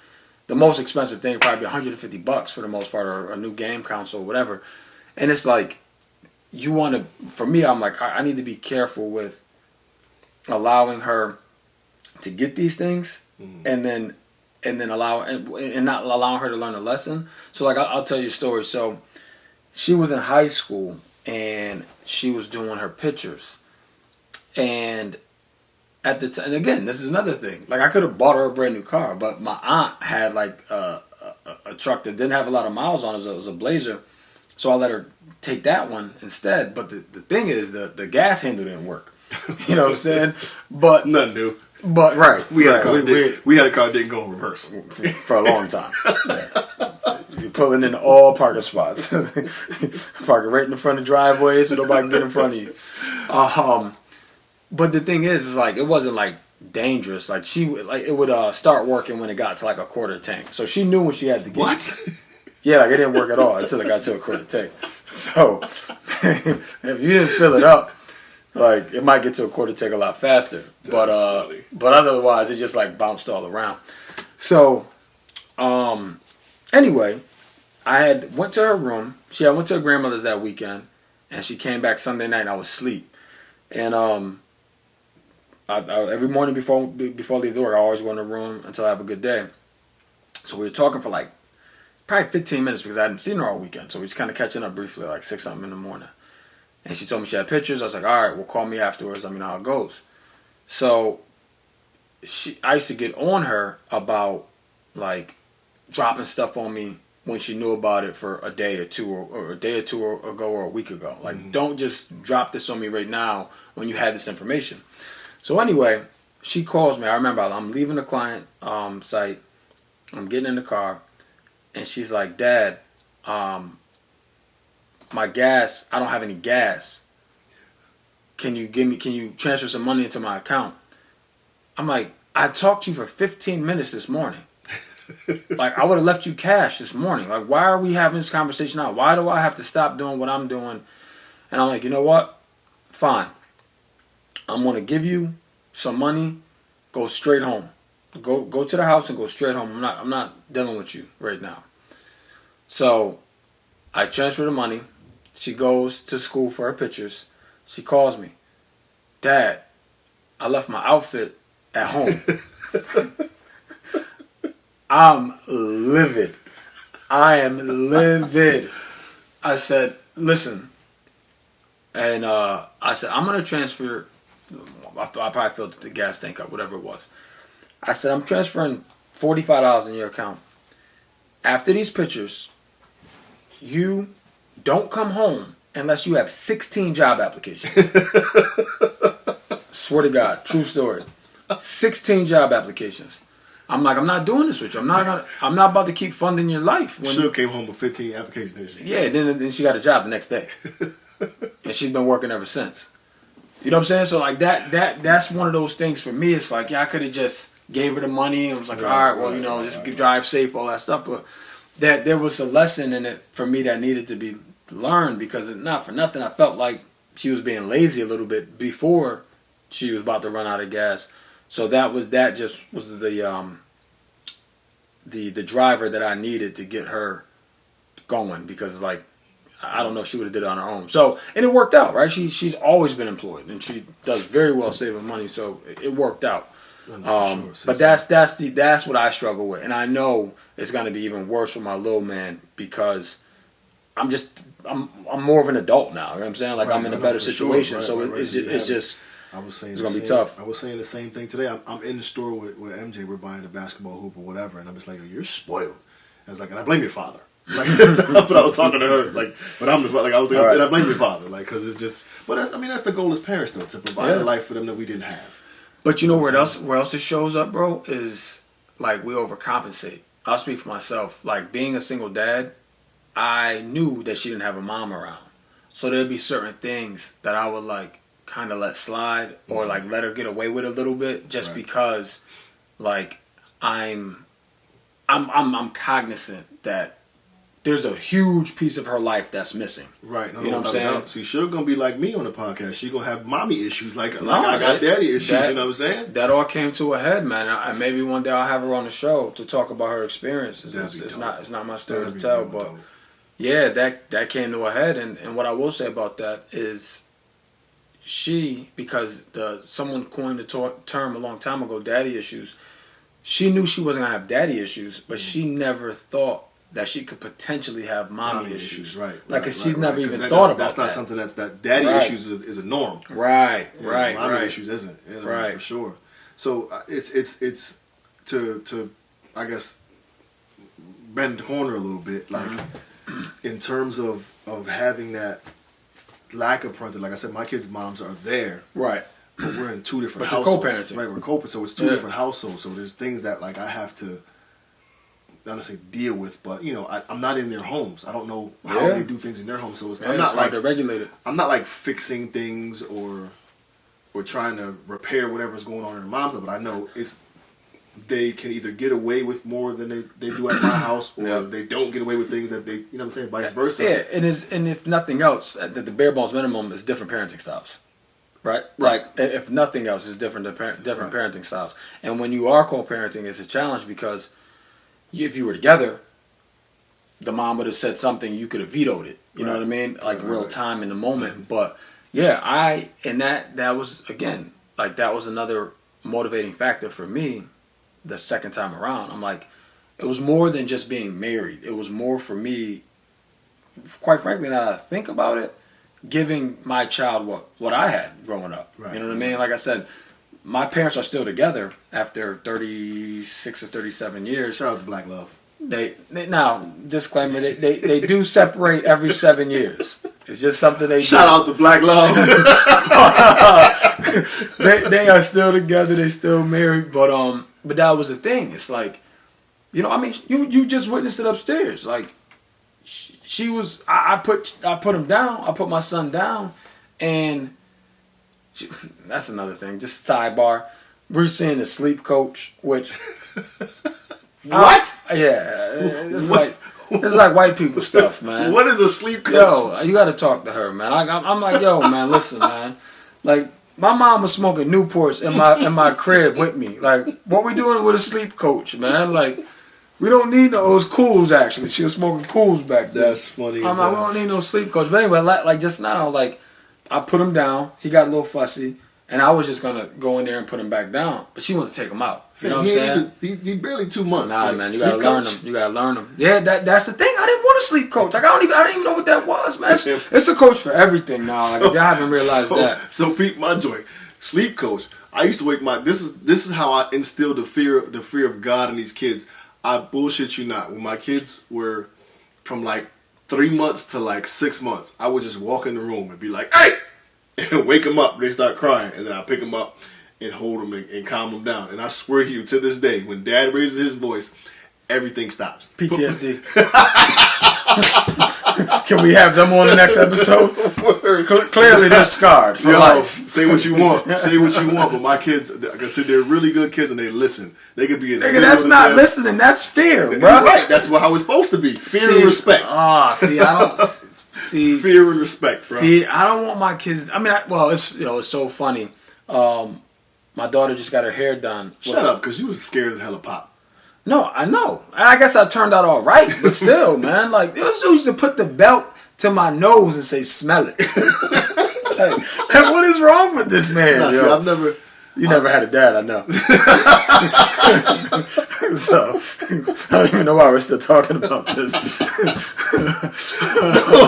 the most expensive thing probably $150 for the most part, or a new game console, or whatever. And it's like you want to. For me, I'm like I need to be careful with allowing her to get these things, and then and not allowing her to learn a lesson. So like I'll tell you a story. So she was in high school and she was doing her pictures, and at the time, and again, this is another thing. Like I could have bought her a brand new car, but my aunt had like a truck that didn't have a lot of miles on it. It was a Blazer, so I let her take that one instead. But the thing is, the gas handle didn't work. You know what I'm saying? But nothing new. But right, we had a car. We had a car that didn't go in reverse for a long time. Yeah. You're pulling in all parking spots, parking right in the front of the driveway, so nobody can get in front of you. But the thing is like it wasn't like dangerous. Like it would start working when it got to like a quarter tank. So she knew when she had to get. What? Yeah, like it didn't work at all until it got to a quarter tank. So if you didn't fill it up, like it might get to a quarter tank a lot faster. But otherwise it just like bounced all around. So anyway, I went to her room. I went to her grandmother's that weekend, and she came back Sunday night and I was asleep. And I every morning before I leave the work, I always go in the room until I have a good day. So we were talking for like probably 15 minutes because I hadn't seen her all weekend. So we just kind of catching up briefly, like 6 something in the morning. And she told me she had pictures. I was like, all right, well, call me afterwards. Let me know how it goes. So I used to get on her about like dropping stuff on me when she knew about it for a day or two or a day or two ago or a week ago. Like, don't just drop this on me right now when you had this information. So anyway, she calls me. I remember I'm leaving the client site. I'm getting in the car, and she's like, "Dad, my gas. I don't have any gas. Can you transfer some money into my account?" I'm like, "I talked to you for 15 minutes this morning. Like, I would have left you cash this morning. Like, why are we having this conversation now? Why do I have to stop doing what I'm doing?" And I'm like, "You know what? Fine. I'm going to give you some money. Go straight home. Go to the house and go straight home. I'm not dealing with you right now." So I transfer the money. She goes to school for her pictures. She calls me, "Dad, I left my outfit at home." I'm livid. I am livid. I said, "Listen," and I said, "I'm gonna transfer." I probably filled the gas tank up, whatever it was. I said, "I'm transferring $45 in your account. After these pictures, you don't come home unless you have 16 job applications. Swear to God, true story. 16 job applications. I'm like, I'm not doing this with you. I'm not about to keep funding your life. She came home with 15 applications, didn't she? Yeah, then she got a job the next day. And she's been working ever since. You know what I'm saying? So like that's one of those things for me. It's like, yeah, I could have just gave her the money and was like, all right, well, just drive safe, all that stuff. But that there was a lesson in it for me that needed to be learned, because not for nothing, I felt like she was being lazy a little bit before she was about to run out of gas. So that just was the driver that I needed to get her going, because like, I don't know if she would have did it on her own. So, and it worked out, right? She's always been employed, and she does very well saving money, so it worked out. Sure. But that's what I struggle with, and I know it's going to be even worse with my little man, because I'm more of an adult now. You know what I'm saying? Like, right, I'm in a better situation, sure. It's just it's going to be tough. I was saying the same thing today. I'm in the store with MJ. We're buying a basketball hoop or whatever, and I'm just like, you're spoiled. I was like, and I blame your father. Like, that's what I was talking to her. Like, but I'm just like, I was like, right. And I blame your father. Like, because it's just. But that's the goal as parents, though, to provide a life for them that we didn't have. But you know where else it shows up, bro, is like we overcompensate. I'll speak for myself. Like, being a single dad, I knew that she didn't have a mom around, so there'd be certain things that I would like kind of let slide, or like let her get away with a little bit, just because, like, I'm cognizant that there's a huge piece of her life that's missing. Right. You know what I'm saying? See, she's going to be like me on the podcast. She's going to have mommy issues. Like I got daddy issues, you know what I'm saying? That all came to a head, man. Maybe one day I'll have her on the show to talk about her experiences. It's not my story to tell, but yeah, that came to a head. And what I will say about that is because someone coined the term a long time ago, daddy issues, she knew she wasn't going to have daddy issues, but she never thought that she could potentially have mommy issues. Right. Like, cause she's never even thought about that. That's not something that daddy issues is a norm. Right. Mommy issues isn't. For sure. So it's to I guess bend the corner a little bit, like in terms of having that lack of parenting. Like I said, my kids' moms are there. Right. But we're in two different households. But you're co-parenting. Right, we're co-parenting. So it's two different households. So there's things that like I have to not necessarily deal with, but I'm not in their homes. I don't know how they do things in their homes. So I'm not like to regulate it. I'm not like fixing things or trying to repair whatever's going on in their mom's life, but I know they can either get away with more than they do at my house, or they don't get away with things that they, what I'm saying, vice versa. Yeah, and if nothing else, the bare bones minimum is different parenting styles. Right? Like, if nothing else, it's different parenting styles. And when you are co-parenting, it's a challenge, because if you were together, the mom would have said something, you could have vetoed it. You know what I mean? Like, real time in the moment. But yeah, that was, again, like, that was another motivating factor for me the second time around. I'm like, it was more than just being married. It was more for me, quite frankly, now that I think about it, giving my child what I had growing up. Right. You know what I mean? Like I said, my parents are still together after 36 or 37 years. Shout out to Black Love. They now, disclaimer, they do separate every 7 years. It's just something they Shout out to Black Love. they are still together. They're still married. But that was the thing. It's like, I mean, you just witnessed it upstairs. Like, she was. I put him down. I put my son down, and that's another thing. Just sidebar. We're seeing the sleep coach, which what? It's like white people stuff, man. What is a sleep coach? Yo, you got to talk to her, man. I'm like, yo, man, listen, man. Like, my mom was smoking Newports in my crib with me. Like, what we doing with a sleep coach, man? Like, we don't need those Cools, actually. She was smoking Cools back then. That's funny. I'm like, we don't need no sleep coach. But anyway, like just now, like, I put him down. He got a little fussy. And I was just going to go in there and put him back down. But she wanted to take him out. You know what I'm saying? He barely 2 months. Nah, man, you got to learn him. You got to learn him. Yeah, that's the thing. I didn't want a sleep coach. Like, I didn't even know what that was, man. It's a coach for everything now. Like, if y'all haven't realized that. So, peep my joint. Sleep coach. I used to wake my. This is how I instilled the fear of God in these kids. I bullshit you not. When my kids were from like 3 months to like 6 months, I would just walk in the room and be like, "Hey!" and wake them up. They start crying, and then I pick them up and hold them and calm them down. And I swear to you, to this day, when Dad raises his voice, everything stops. PTSD. Can we have them on the next episode? Clearly, they're scarred for life. Say what you want. Say what you want. But my kids, like I said, they're really good kids and they listen. They could be in the middle that's of not them. listening. That's fear, bro. Right. That's how it's supposed to be. Fear and respect. I don't see. Fear and respect, bro. I don't want my kids. I mean, it's so funny. My daughter just got her hair done. Shut up, because you was scared as hell of Pop. No, I know. I guess I turned out all right, but still, man. Like, it was used to put the belt to my nose and say, "Smell it." like, what is wrong with this man? Nah, see, I've never. You never had a dad, I know. So I don't even know why we're still talking about this. I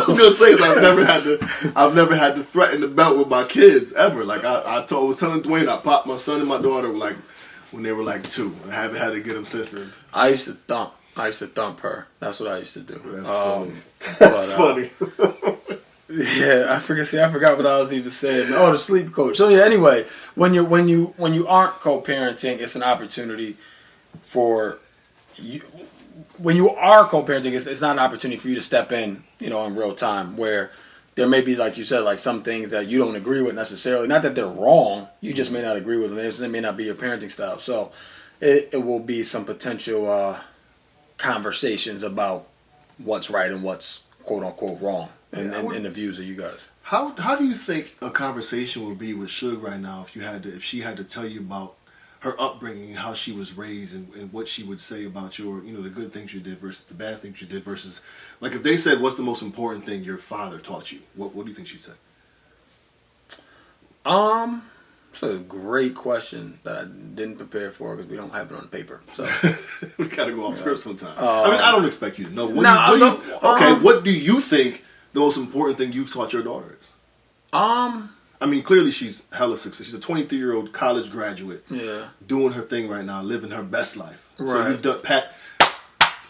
was gonna say is I've never had to threaten the belt with my kids ever. Like I was telling Dwayne, I popped my son and my daughter like when they were like 2. I haven't had to get them since then. I used to thump her. That's what I used to do. That's funny. That's funny. Yeah, I forgot what I was even saying. Oh, the sleep coach. So yeah, anyway, when you aren't co-parenting, it's an opportunity for you. When you are co-parenting, it's not an opportunity for you to step in, in real time, where there may be, like you said, like some things that you don't agree with necessarily. Not that they're wrong, you just may not agree with them. It may not be your parenting style. So it will be some potential conversations about what's right and what's quote unquote wrong. In the views of you guys. How do you think a conversation would be with Suge right now if she had to tell you about her upbringing, how she was raised, and what she would say about your the good things you did versus the bad things you did versus like if they said what's the most important thing your father taught you, what do you think she'd say? It's a great question that I didn't prepare for because we don't have it on paper. So we gotta go off script sometime. I don't expect you to know. What do you think the most important thing you've taught your daughter is? Clearly she's hella successful. She's a 23-year-old college graduate. Yeah. Doing her thing right now, living her best life. Right. So you've done pat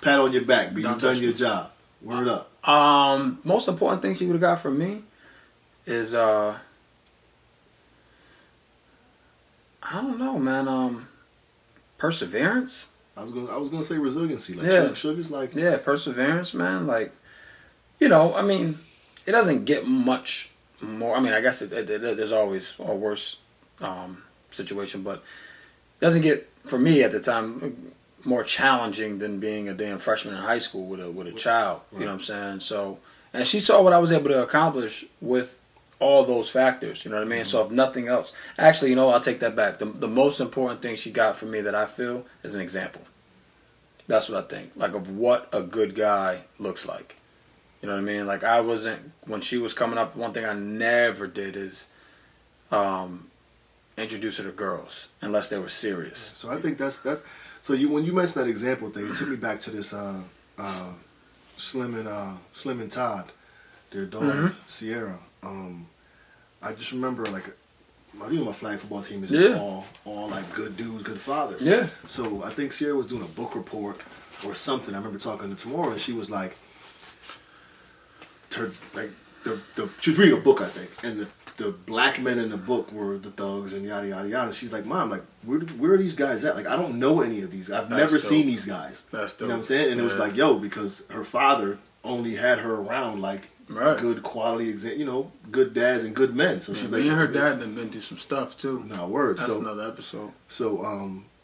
on your back, but you've done your job. Word up. Most important thing she would have got from me is I don't know, man. Perseverance. I was gonna say resiliency. Like Sugar's like perseverance, man. Like, it doesn't get much more. I mean, I guess there's always a worse situation, but it doesn't get, for me at the time, more challenging than being a damn freshman in high school with a child. Right. You know what I'm saying? So, and she saw what I was able to accomplish with all those factors. You know what I mean? Mm-hmm. So if nothing else, actually, I'll take that back. The most important thing she got from me that I feel is an example. That's what I think. Like, of what a good guy looks like. You know what I mean? Like, when she was coming up, one thing I never did is introduce her to girls unless they were serious. So I think that's so when you mentioned that example thing, it took me back to this Slim and Todd, their daughter, Sierra. I just remember my flag football team is just all like good dudes, good fathers. Yeah. So I think Sierra was doing a book report or something. I remember talking to Tamora and she was like, she was reading a book, I think, and the black men in the book were the thugs and yada yada yada. She's like, Mom, like where are these guys at? Like, I don't know any of these. I've never seen these guys. That's dope. You know what I'm saying? And it was like, because her father only had her around like good quality good dads and good men. So she's like, me and her dad have been through some stuff too. No word. That's another episode. So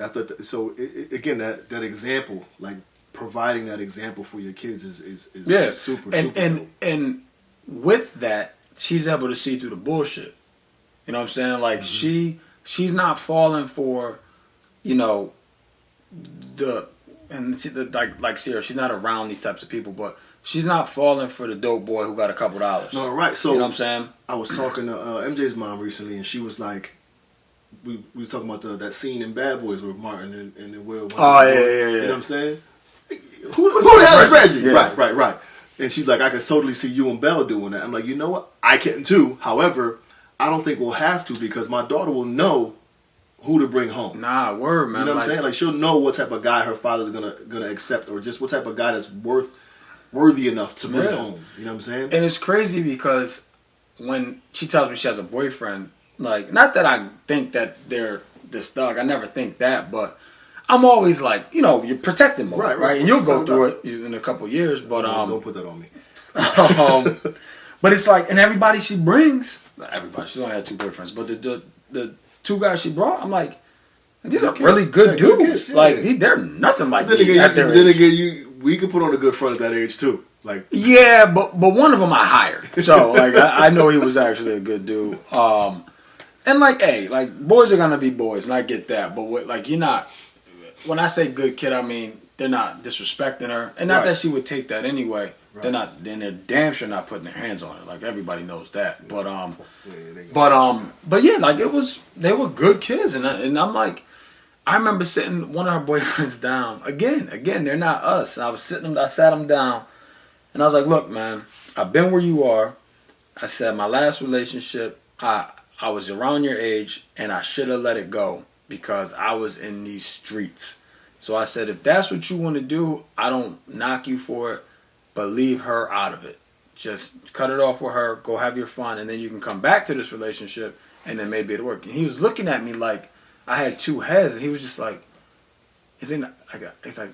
I thought again that example, like providing that example for your kids is super dope. And with that, she's able to see through the bullshit. You know what I'm saying? Like she's not falling for, like Sierra, she's not around these types of people, but she's not falling for the dope boy who got a couple dollars. No, right. So you know what I'm saying? I was talking to MJ's mom recently, and she was like, we was talking about that scene in Bad Boys with Martin and Will. Oh yeah. You know what I'm saying? Who the hell is Reggie? Yeah. Right. And she's like, I can totally see you and Belle doing that. I'm like, you know what? I can too. However, I don't think we'll have to because my daughter will know who to bring home. Nah, word, man. You know what I'm saying? Like, she'll know what type of guy her father's gonna accept, or just what type of guy that's worthy enough to bring home. You know what I'm saying? And it's crazy because when she tells me she has a boyfriend, like, not that I think that they're this thug. I never think that, but I'm always like, you're protecting them, right? And you'll go through it in a couple of years, but don't put that on me. But it's like, and everybody she brings, not everybody, she's only had 2 boyfriends, but the 2 guys she brought, I'm like, these are really good dudes. Yeah. Like, they're nothing like me at their age. Then again, we could put on a good front at that age too. Like, yeah, but one of them I hired, so like I know he was actually a good dude. And like, hey, like, boys are gonna be boys, and I get that, but you're not. When I say good kid, I mean they're not disrespecting her, and not that she would take that anyway. Right. They're not. Then they're damn sure not putting their hands on her. Like, everybody knows that. But yeah, like, they were good kids, and I'm like, I remember sitting one of her boyfriends down again. They're not us. And I sat him down, and I was like, look, man, I've been where you are. I said my last relationship, I was around your age, and I should have let it go because I was in these streets. So I said, if that's what you want to do, I don't knock you for it, but leave her out of it. Just cut it off with her, go have your fun, and then you can come back to this relationship, and then maybe it'll work. And he was looking at me like I had 2 heads, and he was just like, it's like,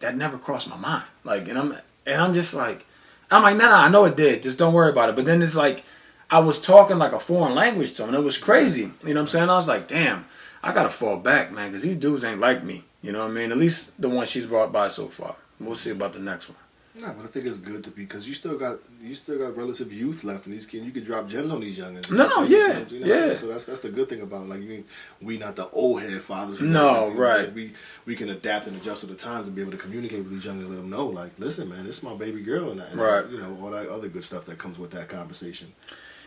that never crossed my mind. Like, and I'm just like, nah, I know it did. Just don't worry about it. But then it's like, I was talking like a foreign language to him, and it was crazy. You know what I'm saying? I was like, damn, I gotta fall back, man, because these dudes ain't like me. You know what I mean? At least the one she's brought by so far. We'll see about the next one. No, but I think it's good to be, because you still got relative youth left in these kids. You can drop gems on these youngins. Yeah. So that's the good thing about it. Like, we not the old head fathers. No, right. We can adapt and adjust to the times and be able to communicate with these youngins, let them know, like, listen, man, this is my baby girl, and right. all that other good stuff that comes with that conversation.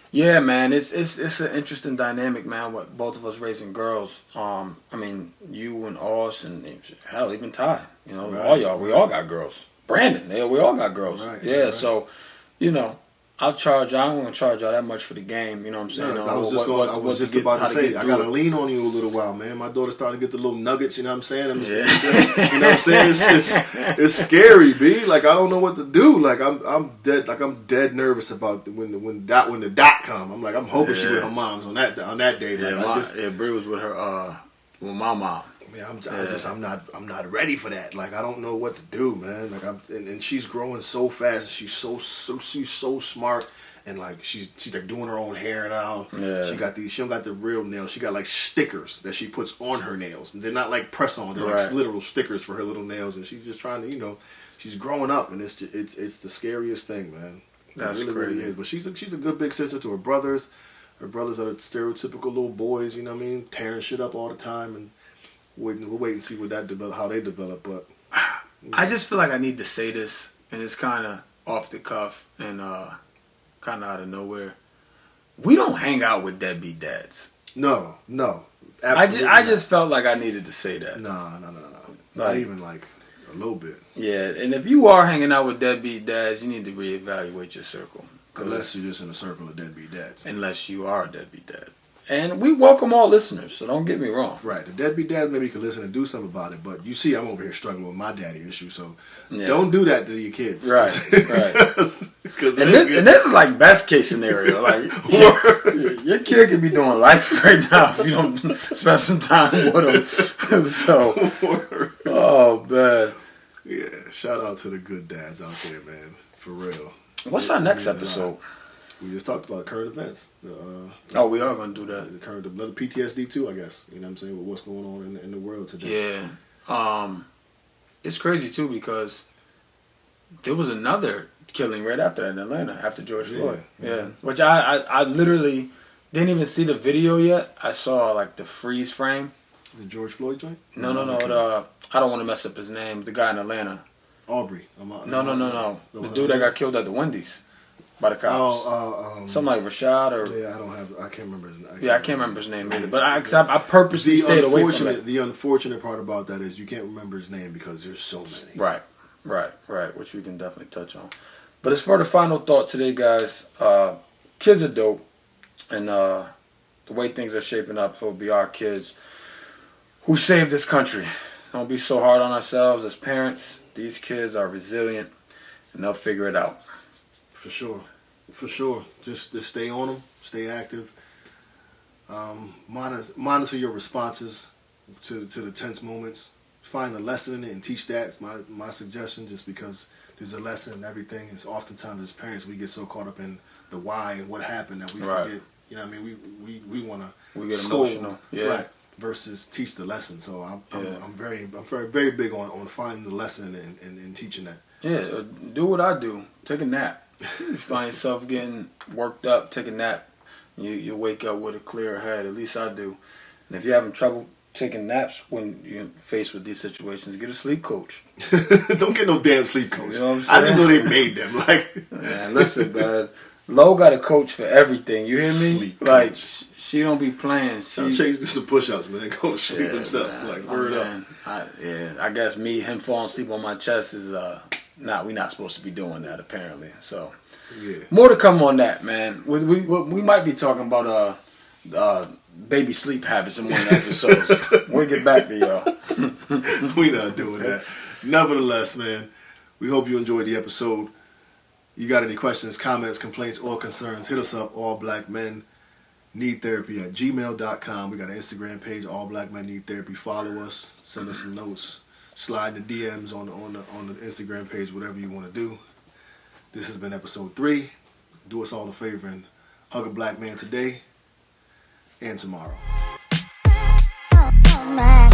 Yeah, man, it's an interesting dynamic, man. What both of us raising girls. I mean, you and Oz, and hell, even Ty. All y'all. We all got girls. Brandon, we all got girls. Right, yeah, right. So, I don't want to charge y'all that much for the game. You know what I'm saying? No, I was just about to say, I got to lean on you a little while, man. My daughter's starting to get the little nuggets. You know what I'm saying? You know what I'm saying? It's scary, B. Like, I don't know what to do. Like, I'm dead nervous about when the dot come. I'm like, I'm hoping she with her mom's on that day. Like, Bree was with her with my mom. Yeah, I'm not ready for that. Like, I don't know what to do, man. Like, and she's growing so fast, and she's so smart, and like she's like doing her own hair now. Yeah. She don't got the real nails. She got like stickers that she puts on her nails, and they're not like press on. They're like literal stickers for her little nails, and she's just trying to, she's growing up, and it's the scariest thing, man. That's it really is. But she's a good big sister to her brothers. Her brothers are stereotypical little boys. You know what I mean? Tearing shit up all the time, and we'll wait and see how they develop. But I just feel like I need to say this, and it's kind of off the cuff and kind of out of nowhere. We don't hang out with deadbeat dads. No, absolutely. I just felt like I needed to say that. No. Not even like a little bit. Yeah, and if you are hanging out with deadbeat dads, you need to reevaluate your circle. Unless you're just in a circle of deadbeat dads. Unless you are a deadbeat dad. And we welcome all listeners, so don't get me wrong. Right. The deadbeat dads maybe could listen and do something about it, but you see I'm over here struggling with my daddy issue, so don't do that to your kids. Right. And this is like best case scenario. Like, your kid could be doing life right now if you don't spend some time with them. So, oh, man. Yeah, shout out to the good dads out there, man. For real. What's our next episode? We just talked about current events. We are going to do that. Another PTSD too, I guess. You know what I'm saying? With what's going on in the world today. Yeah. It's crazy too because there was another killing right after that in Atlanta, after George Floyd. Yeah. Which I literally didn't even see the video yet. I saw like the freeze frame. The George Floyd joint? No. I don't want to mess up his name. The guy in Atlanta. Aubrey. No. The dude that got killed at the Wendy's. By the cops. Something like Rashad or... Yeah, I can't remember his name. I can't remember his name either. But I purposely stayed away from it. The unfortunate part about that is you can't remember his name because there's so many. Right. Which we can definitely touch on. But as for the final thought today, guys, kids are dope. And the way things are shaping up, it will be our kids. who saved this country. Don't be so hard on ourselves as parents. These kids are resilient, and they'll figure it out. For sure. For sure. Just stay on them. Stay active. Monitor your responses to the tense moments. Find a lesson and teach that. It's my suggestion, just because there's a lesson in everything. It's oftentimes as parents we get so caught up in the why and what happened that we forget. You know what I mean? We want to get emotional. Yeah. Right. Versus teach the lesson. So I'm very big on finding the lesson and teaching that. Yeah, do what I do. Take a nap. You find yourself getting worked up, take a nap. You wake up with a clearer head. At least I do. And if you're having trouble taking naps when you're faced with these situations, get a sleep coach. Don't get no damn sleep coach. You know what I'm saying? I didn't know they made them. Like, man, listen, man. Lo got a coach for everything. You hear me? Sleep like coach. She don't be playing. I'll change this to push-ups, man. Go sleep himself. Man. Like, word up. I guess him falling asleep on my chest is we not supposed to be doing that apparently. So yeah, more to come on that, man. We might be talking about baby sleep habits in one of the episodes. We'll get back to y'all. We not doing that. Nevertheless, man, we hope you enjoyed the episode. You got any questions, comments, complaints, or concerns, hit us up, allblackmenneedtherapy@gmail.com. We got an Instagram page, All Black Men Need Therapy. Follow us, send us some notes, slide in the DMs on the Instagram page, whatever you want to do. This has been episode 3. Do us all a favor and hug a black man today and tomorrow. Oh, man.